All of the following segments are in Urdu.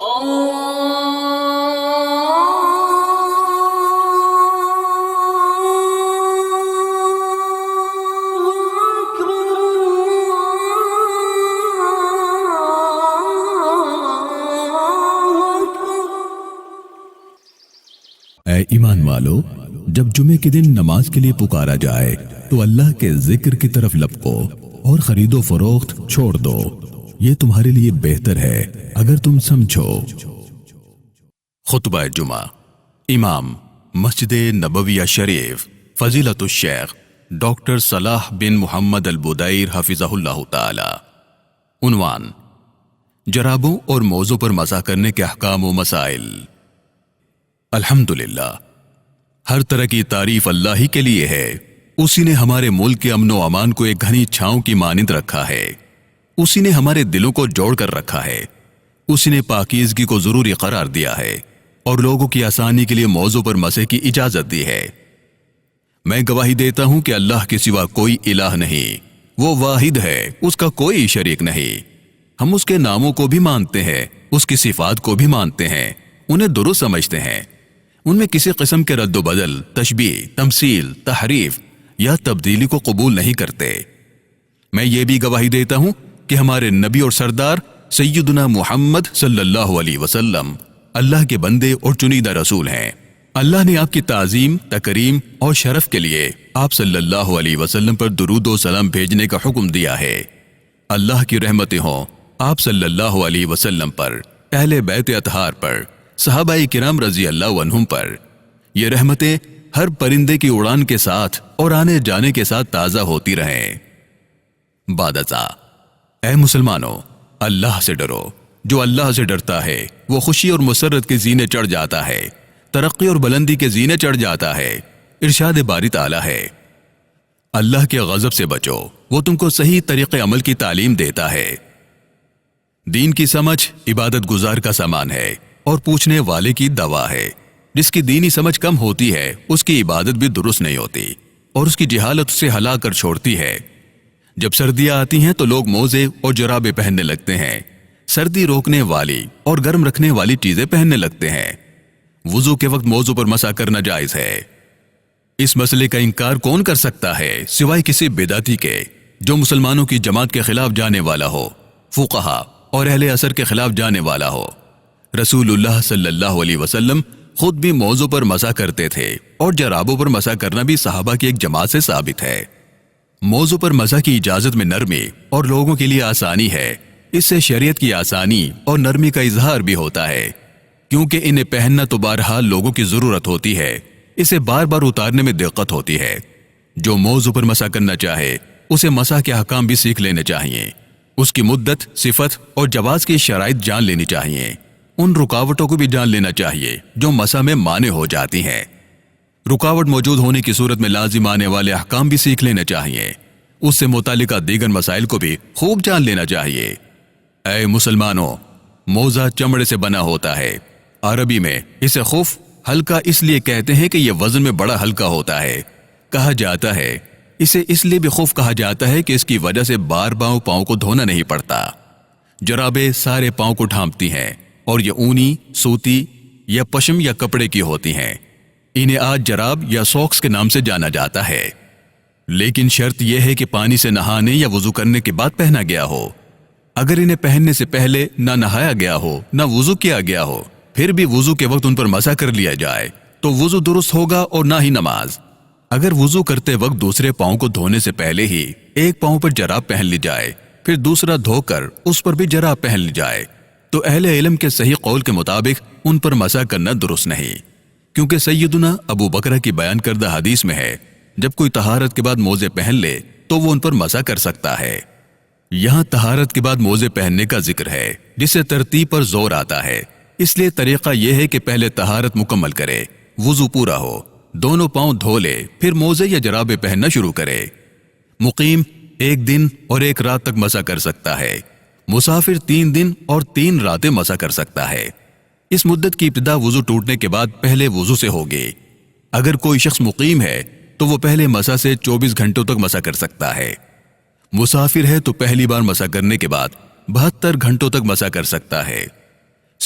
اے ایمان والو، جب جمعے کے دن نماز کے لیے پکارا جائے تو اللہ کے ذکر کی طرف لپکو اور خرید و فروخت چھوڑ دو، یہ تمہارے لیے بہتر ہے اگر تم سمجھو۔ خطبہ جمعہ، امام مسجد نبویہ شریف فضیلت الشیخ ڈاکٹر صلاح بن محمد البدیر حفظہ اللہ تعالی۔ عنوان: جرابوں اور موزوں پر مسح کرنے کے احکام و مسائل۔ الحمدللہ، ہر طرح کی تعریف اللہ ہی کے لیے ہے۔ اسی نے ہمارے ملک کے امن و امان کو ایک گھنی چھاؤں کی مانند رکھا ہے۔ اسی نے ہمارے دلوں کو جوڑ کر رکھا ہے۔ اسی نے پاکیزگی کو ضروری قرار دیا ہے اور لوگوں کی آسانی کے لیے موضوع پر مسح کی اجازت دی ہے۔ میں گواہی دیتا ہوں کہ اللہ کے سوا کوئی الہ نہیں، وہ واحد ہے، اس کا کوئی شریک نہیں۔ ہم اس کے ناموں کو بھی مانتے ہیں، اس کی صفات کو بھی مانتے ہیں، انہیں درست سمجھتے ہیں۔ ان میں کسی قسم کے رد و بدل، تشبیہ، تمثیل، تحریف یا تبدیلی کو قبول نہیں کرتے۔ میں یہ بھی گواہی دیتا ہوں کہ ہمارے نبی اور سردار سیدنا محمد صلی اللہ علیہ وسلم اللہ کے بندے اور چنیدہ رسول ہیں۔ اللہ نے آپ کی تعظیم، تکریم اور شرف کے لیے آپ صلی اللہ علیہ وسلم پر درود و سلام بھیجنے کا حکم دیا ہے۔ اللہ کی رحمتیں ہوں آپ صلی اللہ علیہ وسلم پر، اہل بیت اطہار پر، صحابہ کرام رضی اللہ عنہم پر۔ یہ رحمتیں ہر پرندے کی اڑان کے ساتھ اور آنے جانے کے ساتھ تازہ ہوتی رہیں۔ بعد ازاں، اے مسلمانوں، اللہ سے ڈرو۔ جو اللہ سے ڈرتا ہے وہ خوشی اور مسرت کے زینے چڑھ جاتا ہے، ترقی اور بلندی کے زینے چڑھ جاتا ہے۔ ارشاد باری تعالیٰ ہے، اللہ کے غضب سے بچو، وہ تم کو صحیح طریقے عمل کی تعلیم دیتا ہے۔ دین کی سمجھ عبادت گزار کا سامان ہے اور پوچھنے والے کی دوا ہے۔ جس کی دینی سمجھ کم ہوتی ہے اس کی عبادت بھی درست نہیں ہوتی اور اس کی جہالت اسے ہلا کر چھوڑتی ہے۔ جب سردیاں آتی ہیں تو لوگ موزے اور جرابیں پہننے لگتے ہیں، سردی روکنے والی اور گرم رکھنے والی چیزیں پہننے لگتے ہیں۔ وضو کے وقت موزوں پر مسح کرنا جائز ہے۔ اس مسئلے کا انکار کون کر سکتا ہے سوائے کسی بدعتی کے جو مسلمانوں کی جماعت کے خلاف جانے والا ہو، فقہا اور اہل اثر کے خلاف جانے والا ہو۔ رسول اللہ صلی اللہ علیہ وسلم خود بھی موزوں پر مسح کرتے تھے اور جرابوں پر مسح کرنا بھی صحابہ کی ایک جماعت سے ثابت ہے۔ موزوں پر مسح کی اجازت میں نرمی اور لوگوں کے لیے آسانی ہے۔ اس سے شریعت کی آسانی اور نرمی کا اظہار بھی ہوتا ہے، کیونکہ انہیں پہننا تو بہرحال لوگوں کی ضرورت ہوتی ہے، اسے بار بار اتارنے میں دقت ہوتی ہے۔ جو موزوں پر مسح کرنا چاہے اسے مسح کے احکام بھی سیکھ لینے چاہیے، اس کی مدت، صفت اور جواز کی شرائط جان لینی چاہیے، ان رکاوٹوں کو بھی جان لینا چاہیے جو مسح میں مانع ہو جاتی ہیں۔ رکاوٹ موجود ہونے کی صورت میں لازم آنے والے احکام بھی سیکھ لینا چاہیے، اس سے متعلقہ دیگر مسائل کو بھی خوب جان لینا چاہیے۔ اے مسلمانوں، موزہ چمڑے سے بنا ہوتا ہے۔ عربی میں اسے خف ہلکا اس لیے کہتے ہیں کہ یہ وزن میں بڑا ہلکا ہوتا ہے۔ کہا جاتا ہے اسے اس لیے بھی خف کہا جاتا ہے کہ اس کی وجہ سے بار بار پاؤں کو دھونا نہیں پڑتا۔ جرابیں سارے پاؤں کو ڈھانپتی ہیں اور یہ اونی، سوتی یا پشم یا کپڑے کی ہوتی ہیں۔ انہیں آج جراب یا سوکس کے نام سے جانا جاتا ہے، لیکن شرط یہ ہے کہ پانی سے نہانے یا وضو کرنے کے بعد پہنا گیا ہو۔ اگر انہیں پہننے سے پہلے نہ نہایا گیا ہو نہ وضو کیا گیا ہو، پھر بھی وضو کے وقت ان پر مسح کر لیا جائے تو وضو درست ہوگا اور نہ ہی نماز۔ اگر وضو کرتے وقت دوسرے پاؤں کو دھونے سے پہلے ہی ایک پاؤں پر جراب پہن لی جائے، پھر دوسرا دھو کر اس پر بھی جراب پہن لی جائے، تو اہل علم کے صحیح قول کے مطابق ان پر مسح کرنا درست نہیں، کیونکہ سیدنا ابو بکر کی بیان کردہ حدیث میں ہے جب کوئی طہارت کے بعد موزے پہن لے تو وہ ان پر مسح کر سکتا ہے۔ یہاں طہارت کے بعد موزے پہننے کا ذکر ہے جس سے ترتیب پر زور آتا ہے، اس لیے طریقہ یہ ہے کہ پہلے طہارت مکمل کرے، وضو پورا ہو، دونوں پاؤں دھو لے، پھر موزے یا جرابیں پہننا شروع کرے۔ مقیم 1 دن اور 1 رات تک مسح کر سکتا ہے، مسافر 3 دن اور 3 راتیں مسح کر سکتا ہے۔ اس مدت کی ابتدا وضو ٹوٹنے کے بعد پہلے وضو سے ہوگی۔ اگر کوئی شخص مقیم ہے تو وہ پہلے مسح سے 24 گھنٹوں تک مسح کر سکتا ہے۔ مسافر ہے تو پہلی بار مسح کرنے کے بعد 72 گھنٹوں تک مسح کر سکتا ہے۔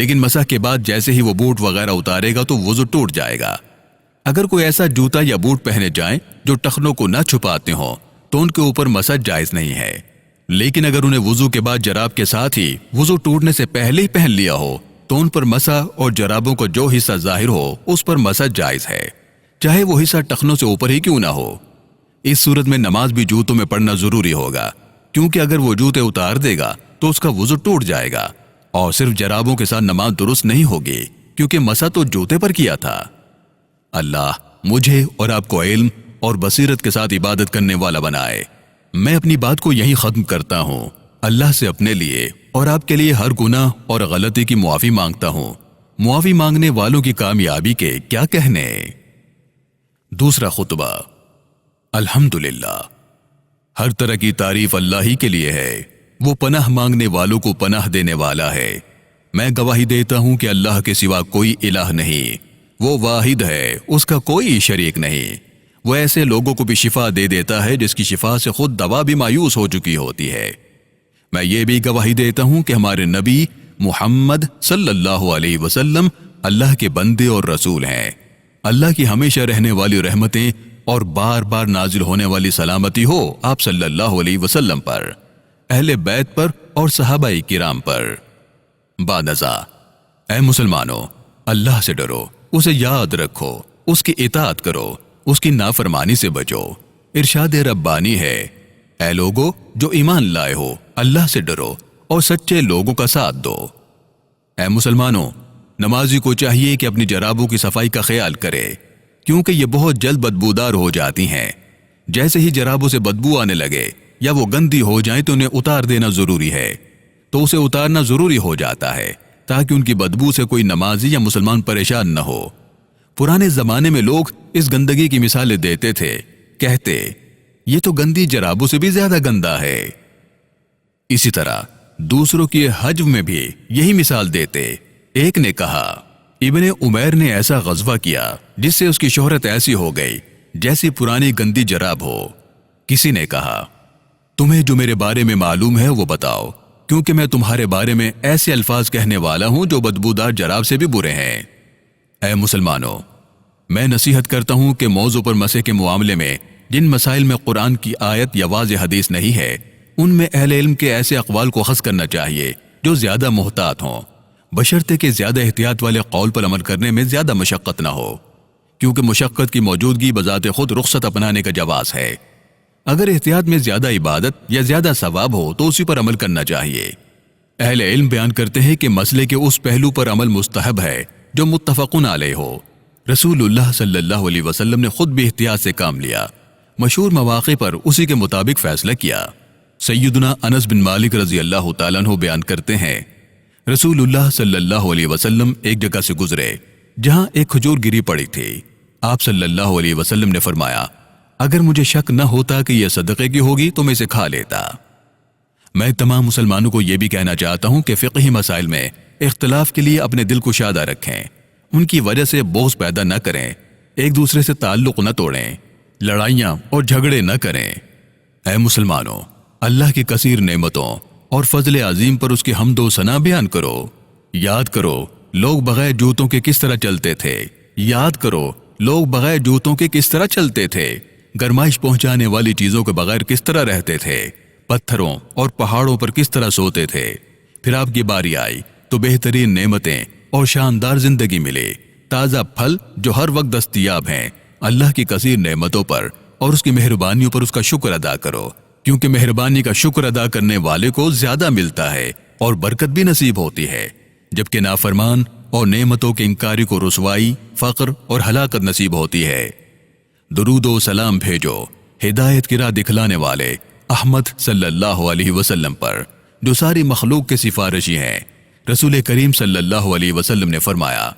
لیکن مسح کے بعد جیسے ہی وہ بوٹ وغیرہ اتارے گا تو وضو ٹوٹ جائے گا۔ اگر کوئی ایسا جوتا یا بوٹ پہنے جائیں جو ٹخنوں کو نہ چھپاتے ہوں تو ان کے اوپر مسح جائز نہیں ہے، لیکن اگر انہیں وضو کے بعد جراب کے ساتھ ہی وضو ٹوٹنے سے پہلے ہی پہن لیا ہو تو ان پر مسح اور جرابوں کو جو حصہ ظاہر ہو اس پر مسح جائز ہے، چاہے وہ حصہ ٹخنوں سے اوپر ہی کیوں نہ ہو۔ اس صورت میں نماز بھی جوتوں میں پڑھنا ضروری ہوگا، کیونکہ اگر وہ جوتے اتار دے گا تو اس کا وضو ٹوٹ جائے گا اور صرف جرابوں کے ساتھ نماز درست نہیں ہوگی، کیونکہ مسح تو جوتے پر کیا تھا۔ اللہ مجھے اور آپ کو علم اور بصیرت کے ساتھ عبادت کرنے والا بنائے۔ میں اپنی بات کو یہیں ختم کرتا ہوں۔ اللہ سے اپنے لیے اور آپ کے لیے ہر گناہ اور غلطی کی معافی مانگتا ہوں۔ معافی مانگنے والوں کی کامیابی کے کیا کہنے۔ دوسرا خطبہ۔ الحمدللہ، ہر طرح کی تعریف اللہ ہی کے لیے ہے، وہ پناہ مانگنے والوں کو پناہ دینے والا ہے۔ میں گواہی دیتا ہوں کہ اللہ کے سوا کوئی الہ نہیں، وہ واحد ہے، اس کا کوئی شریک نہیں۔ وہ ایسے لوگوں کو بھی شفا دے دیتا ہے جس کی شفا سے خود دوا بھی مایوس ہو چکی ہوتی ہے۔ میں یہ بھی گواہی دیتا ہوں کہ ہمارے نبی محمد صلی اللہ علیہ وسلم اللہ کے بندے اور رسول ہیں۔ اللہ کی ہمیشہ رہنے والی رحمتیں اور بار بار نازل ہونے والی سلامتی ہو آپ صلی اللہ علیہ وسلم پر، اہل بیت پر اور صحابہ کرام پر۔ بعد ازاں، اے مسلمانوں، اللہ سے ڈرو، اسے یاد رکھو، اس کی اطاعت کرو، اس کی نافرمانی سے بچو۔ ارشاد ربانی ہے، اے لوگو جو ایمان لائے ہو، اللہ سے ڈرو اور سچے لوگوں کا ساتھ دو۔ اے مسلمانوں، نمازی کو چاہیے کہ اپنی جرابوں کی صفائی کا خیال کرے، کیونکہ یہ بہت جلد بدبودار ہو جاتی ہیں۔ جیسے ہی جرابوں سے بدبو آنے لگے یا وہ گندی ہو جائیں تو انہیں اتار دینا ضروری ہے، تو اسے اتارنا ضروری ہو جاتا ہے تاکہ ان کی بدبو سے کوئی نمازی یا مسلمان پریشان نہ ہو۔ پرانے زمانے میں لوگ اس گندگی کی مثالیں دیتے تھے، کہتے یہ تو گندی جرابوں سے بھی زیادہ گندا ہے۔ اسی طرح دوسروں کی حج میں بھی یہی مثال دیتے۔ ایک نے کہا، ابن عمیر نے ایسا غزوہ کیا جس سے اس کی شہرت ایسی ہو گئی جیسی پرانی گندی جراب ہو۔ کسی نے کہا، تمہیں جو میرے بارے میں معلوم ہے وہ بتاؤ، کیونکہ میں تمہارے بارے میں ایسے الفاظ کہنے والا ہوں جو بدبودار جراب سے بھی برے ہیں۔ اے مسلمانوں، میں نصیحت کرتا ہوں کہ موضوع پر مسح کے معاملے میں جن مسائل میں قرآن کی آیت یا واضح حدیث نہیں ہے، ان میں اہل علم کے ایسے اقوال کو اخذ کرنا چاہیے جو زیادہ محتاط ہوں، بشرطے کہ زیادہ احتیاط والے قول پر عمل کرنے میں زیادہ مشقت نہ ہو، کیونکہ مشقت کی موجودگی بذات خود رخصت اپنانے کا جواز ہے۔ اگر احتیاط میں زیادہ عبادت یا زیادہ ثواب ہو تو اسی پر عمل کرنا چاہیے۔ اہل علم بیان کرتے ہیں کہ مسئلے کے اس پہلو پر عمل مستحب ہے جو متفقن علیہ ہو۔ رسول اللہ صلی اللہ علیہ وسلم نے خود بھی احتیاط سے کام لیا، مشہور مواقع پر اسی کے مطابق فیصلہ کیا۔ سیدنا انس بن مالک رضی اللہ تعالیٰ عنہ بیان کرتے ہیں، رسول اللہ صلی اللہ علیہ وسلم ایک جگہ سے گزرے جہاں ایک کھجور گری پڑی تھی۔ آپ صلی اللہ علیہ وسلم نے فرمایا، اگر مجھے شک نہ ہوتا کہ یہ صدقے کی ہوگی تو میں اسے کھا لیتا۔ میں تمام مسلمانوں کو یہ بھی کہنا چاہتا ہوں کہ فقہی مسائل میں اختلاف کے لیے اپنے دل کو شادہ رکھیں، ان کی وجہ سے بغض پیدا نہ کریں، ایک دوسرے سے تعلق نہ توڑیں، لڑائیاں اور جھگڑے نہ کریں۔ اے مسلمانوں، اللہ کی کثیر نعمتوں اور فضل عظیم پر اس کی حمد و ثنا بیان کرو۔ یاد کرو لوگ بغیر جوتوں کے کس طرح چلتے تھے، یاد کرو لوگ بغیر جوتوں کے کس طرح چلتے تھے، گرمائش پہنچانے والی چیزوں کے بغیر کس طرح رہتے تھے، پتھروں اور پہاڑوں پر کس طرح سوتے تھے۔ پھر آپ کی باری آئی تو بہترین نعمتیں اور شاندار زندگی ملی، تازہ پھل جو ہر وقت دستیاب ہیں۔ اللہ کی کثیر نعمتوں پر اور اس کی مہربانیوں پر اس کا شکر ادا کرو، کیونکہ مہربانی کا شکر ادا کرنے والے کو زیادہ ملتا ہے اور برکت بھی نصیب ہوتی ہے، جبکہ نافرمان اور نعمتوں کے انکاری کو رسوائی، فقر اور ہلاکت نصیب ہوتی ہے۔ درود و سلام بھیجو ہدایت کی راہ دکھلانے والے احمد صلی اللہ علیہ وسلم پر، جو ساری مخلوق کے سفارشی ہیں۔ رسول کریم صلی اللہ علیہ وسلم نے فرمایا،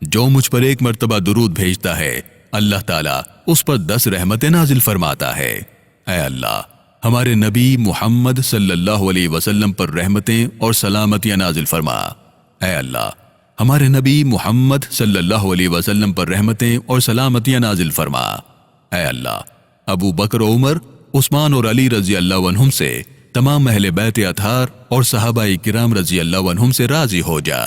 جو مجھ پر ایک مرتبہ درود بھیجتا ہے اللہ تعالیٰ اس پر 10 رحمتیں نازل فرماتا ہے۔ اے اللہ، ہمارے نبی محمد صلی اللہ علیہ وسلم پر رحمتیں اور سلامتیاں نازل فرما۔ اے اللہ، ہمارے نبی محمد صلی اللہ علیہ وسلم پر رحمتیں اور سلامتیاں نازل فرما۔ اے اللہ، ابو بکر، عمر، عثمان اور علی رضی اللہ عنہم سے، تمام اہل بیت اطہار اور صحابہ کرام رضی اللہ عنہم سے راضی ہو جا۔